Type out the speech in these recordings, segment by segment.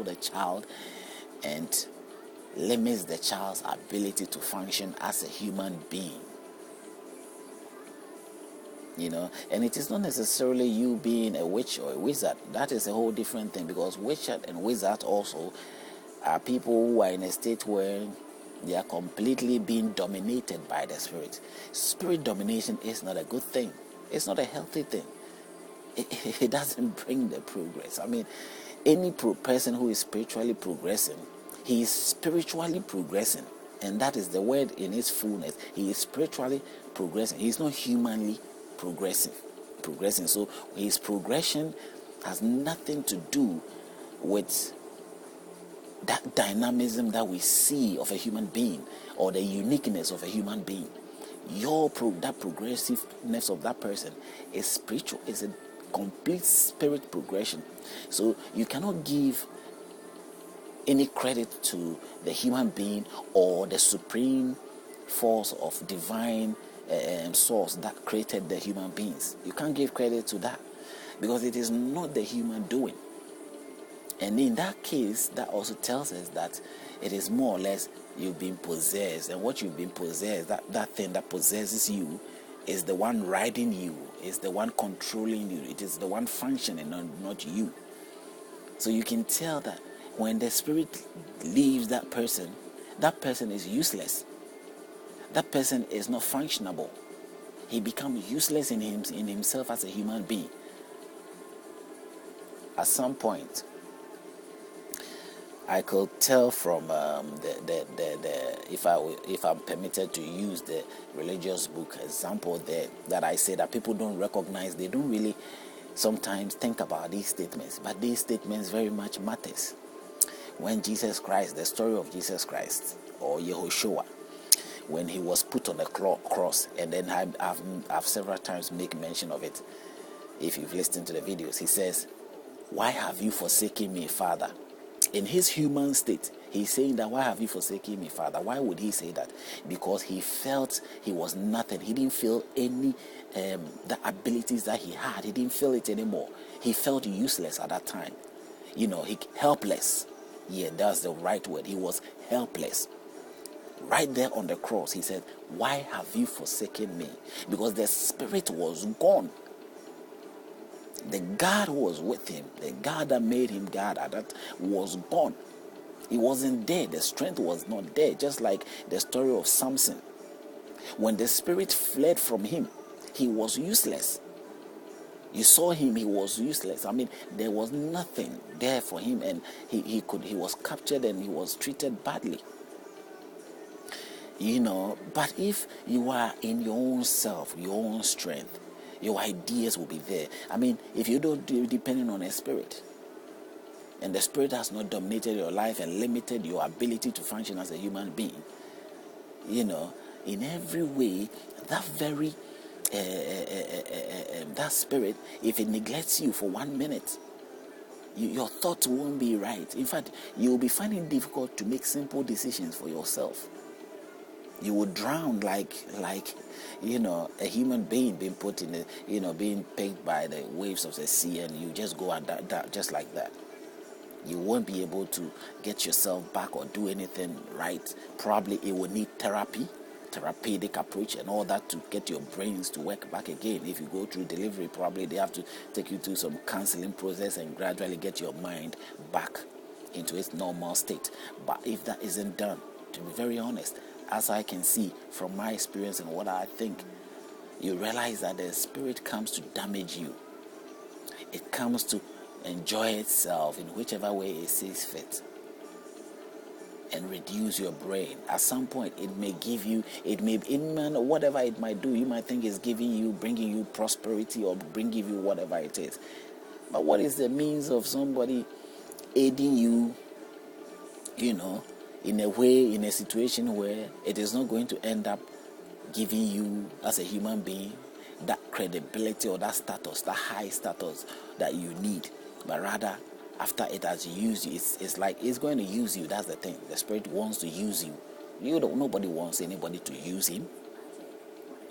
the child and limits the child's ability to function as a human being. And it is not necessarily you being a witch or a wizard. That is a whole different thing, because witches and wizards also are people who are in a state where they are completely being dominated by the spirit. Spirit domination is not a good thing. It's not a healthy thing. It doesn't bring the progress. Any person who is spiritually progressing, he is spiritually progressing, and that is the word in its fullness. He is spiritually progressing. He is not humanly progressing. So his progression has nothing to do with that dynamism that we see of a human being or the uniqueness of a human being. That progressiveness of that person is spiritual. It's a complete spirit progression. So you cannot give any credit to the human being or the supreme force of divine source that created the human beings. You can't give credit to that, because it is not the human doing. And in that case, that also tells us that it is more or less you've been possessed, and what you've been possessed, that thing that possesses you, is the one riding you, is the one controlling you, it is the one functioning, not you. So you can tell that when the spirit leaves that person is useless. That person is not functionable. He becomes useless in himself as a human being. At some point, I could tell from if I'm permitted to use the religious book example there, that I say that people don't recognize, they don't really sometimes think about these statements, but these statements very much matters. When Jesus Christ, the story of Jesus Christ or Yehoshua, when he was put on the cross, and then I've several times make mention of it. If you've listened to the videos, he says, "Why have you forsaken me, Father?" In his human state, he's saying that, "Why have you forsaken me, Father?" Why would he say that? Because he felt he was nothing. He didn't feel any the abilities that he had. He didn't feel it anymore. He felt useless at that time. Helpless. Yeah, that's the right word. He was helpless. Right there on the cross, he said, "Why have you forsaken me?" Because the spirit was gone. The God who was with him, the God that made him God was gone. He wasn't there. The strength was not there. Just like the story of Samson. When the spirit fled from him, he was useless. You saw him, he was useless. There was nothing there for him, and he was captured and he was treated badly. But if you are in your own self, your own strength, your ideas will be there. If you don't depending on a spirit, and the spirit has not dominated your life and limited your ability to function as a human being, in every way, that very that spirit, if it neglects you for 1 minute, your thoughts won't be right. In fact, you will be finding it difficult to make simple decisions for yourself. You would drown like a human being being put in being picked by the waves of the sea, and you just go and that just like that. You won't be able to get yourself back or do anything right. Probably it will need therapeutic approach and all that to get your brains to work back again. If you go through delivery, probably they have to take you through some counseling process and gradually get your mind back into its normal state. But if that isn't done, to be very honest, as I can see from my experience and what I think, you realize that the spirit comes to damage you. It comes to enjoy itself in whichever way it sees fit and reduce your brain. At some point, it may give you, whatever it might do, you might think it's bringing you prosperity or bringing you whatever it is. But what is the means of somebody aiding you, in a way, in a situation where it is not going to end up giving you, as a human being, that credibility or that status, that high status that you need, but rather after it has used you, it's like it's going to use you. That's the thing. The spirit wants to use you. Nobody wants anybody to use him.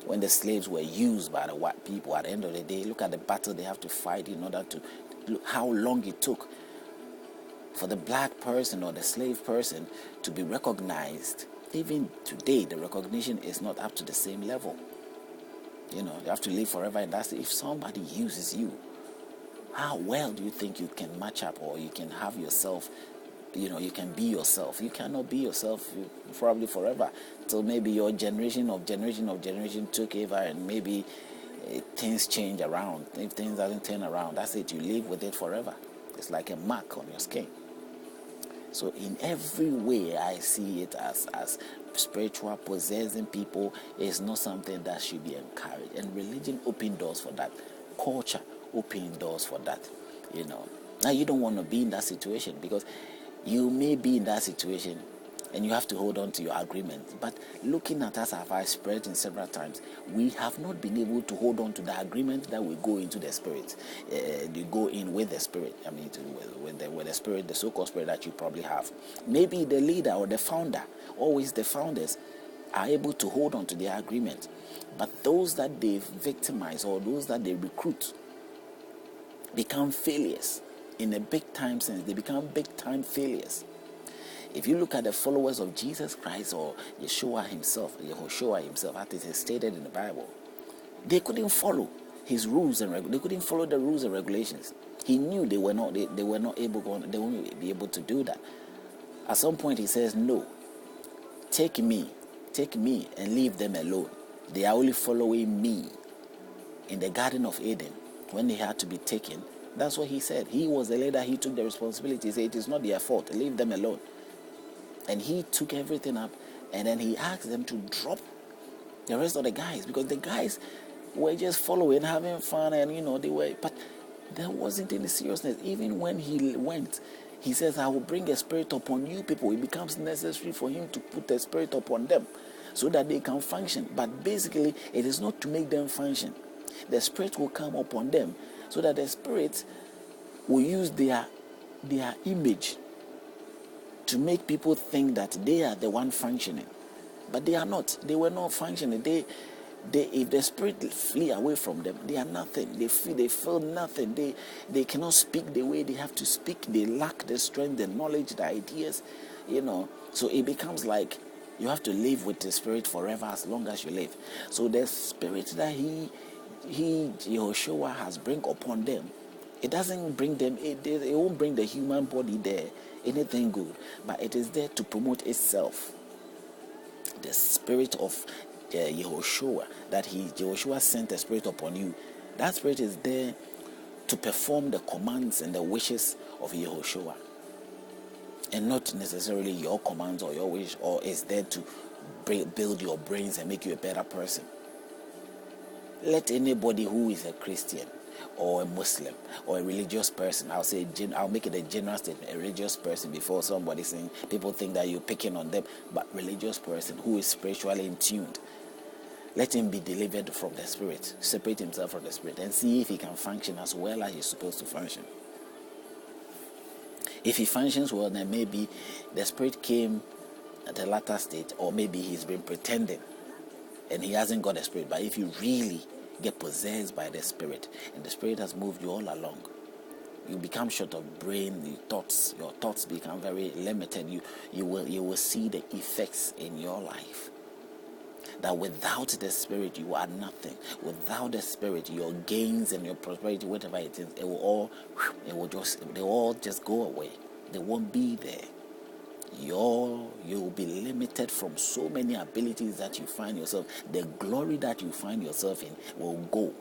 When the slaves were used by the white people, at the end of the day, look at the battle they have to fight in order to look how long it took. For the black person or the slave person to be recognized, even today, the recognition is not up to the same level. You have to live forever, and that's if somebody uses you, how well do you think you can match up, or you can have yourself, you can be yourself? You cannot be yourself probably forever, till maybe your generation took over, and maybe things change around. If things doesn't turn around, that's it. You live with it forever. It's like a mark on your skin. So in every way, I see it as spiritual possessing people is not something that should be encouraged. And religion open doors for that. Culture open doors for that. Now you don't want to be in that situation, because you may be in that situation and you have to hold on to your agreement. But looking at us, as I've spread in several times, we have not been able to hold on to the agreement that we go into the spirit. You go in with the spirit. I mean, with the spirit, the so-called spirit that you probably have. Maybe the leader or the founder, always the founders, are able to hold on to their agreement. But those that they victimize or those that they recruit become failures. In a big time sense, they become big time failures. If you look at the followers of Jesus Christ or Yehoshua himself, as it is stated in the Bible, they couldn't follow his rules and they couldn't follow the rules and regulations. He knew they were not won't be able to do that. At some point he says, no, take me and leave them alone. They are only following me. In the Garden of Eden, when they had to be taken, that's what he said. He was the leader, he took the responsibility. He said, it is not their fault, leave them alone. And he took everything up, and then he asked them to drop the rest of the guys, because the guys were just following, having fun, and they were, but there wasn't any seriousness. Even when he went, he says, I will bring a spirit upon you people. It becomes necessary for him to put a spirit upon them so that they can function. But basically, it is not to make them function. The spirit will come upon them so that the spirit will use their image to make people think that they are the one functioning, but they are not. They were not functioning. They if the spirit flee away from them, they are nothing. They feel nothing. They cannot speak the way they have to speak. They lack the strength, the knowledge, the ideas. So it becomes like you have to live with the spirit forever as long as you live. So the spirit that Yehoshua has bring upon them, it doesn't bring them. It won't bring the human body there anything good, but it is there to promote itself. The spirit of Yehoshua, that Yehoshua sent a spirit upon you, that spirit is there to perform the commands and the wishes of Yehoshua, and not necessarily your commands or your wish, or is there to build your brains and make you a better person. Let anybody who is a Christian or a Muslim or a religious person, I'll make it a general statement, a religious person, before somebody saying people think that you're picking on them, but religious person who is spiritually in tuned, let him be delivered from the spirit, separate himself from the spirit, and see if he can function as well as he's supposed to function. If he functions well, then maybe the spirit came at a latter state, or maybe he's been pretending and he hasn't got a spirit. But if you really get possessed by the spirit, and the spirit has moved you all along, you become short of brain. Your thoughts become very limited. You will see the effects in your life. That without the spirit you are nothing. Without the spirit, your gains and your prosperity, whatever it is, they will all just go away. They won't be there. You will be limited from so many abilities that you find yourself. The glory that you find yourself in will go,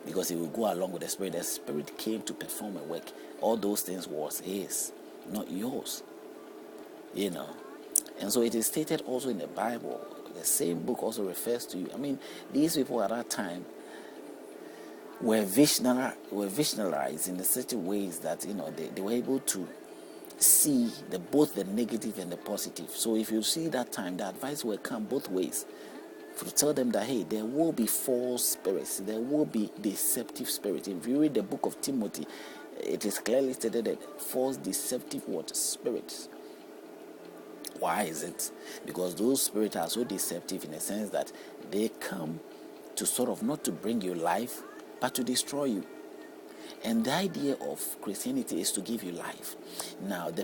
because it will go along with the spirit. The spirit came to perform a work. All those things was his, not yours. And so it is stated also in the Bible. The same book also refers to you. I mean, these people at that time were visionarized in certain ways that they were able to see both the negative and the positive. So if you see that time, the advice will come both ways, to tell them that, hey, there will be false spirits, there will be deceptive spirits. If you read the book of Timothy, it is clearly stated that false deceptive spirits. Why is it? Because those spirits are so deceptive in a sense that they come to sort of not to bring you life, but to destroy you. And the idea of Christianity is to give you life. Now, the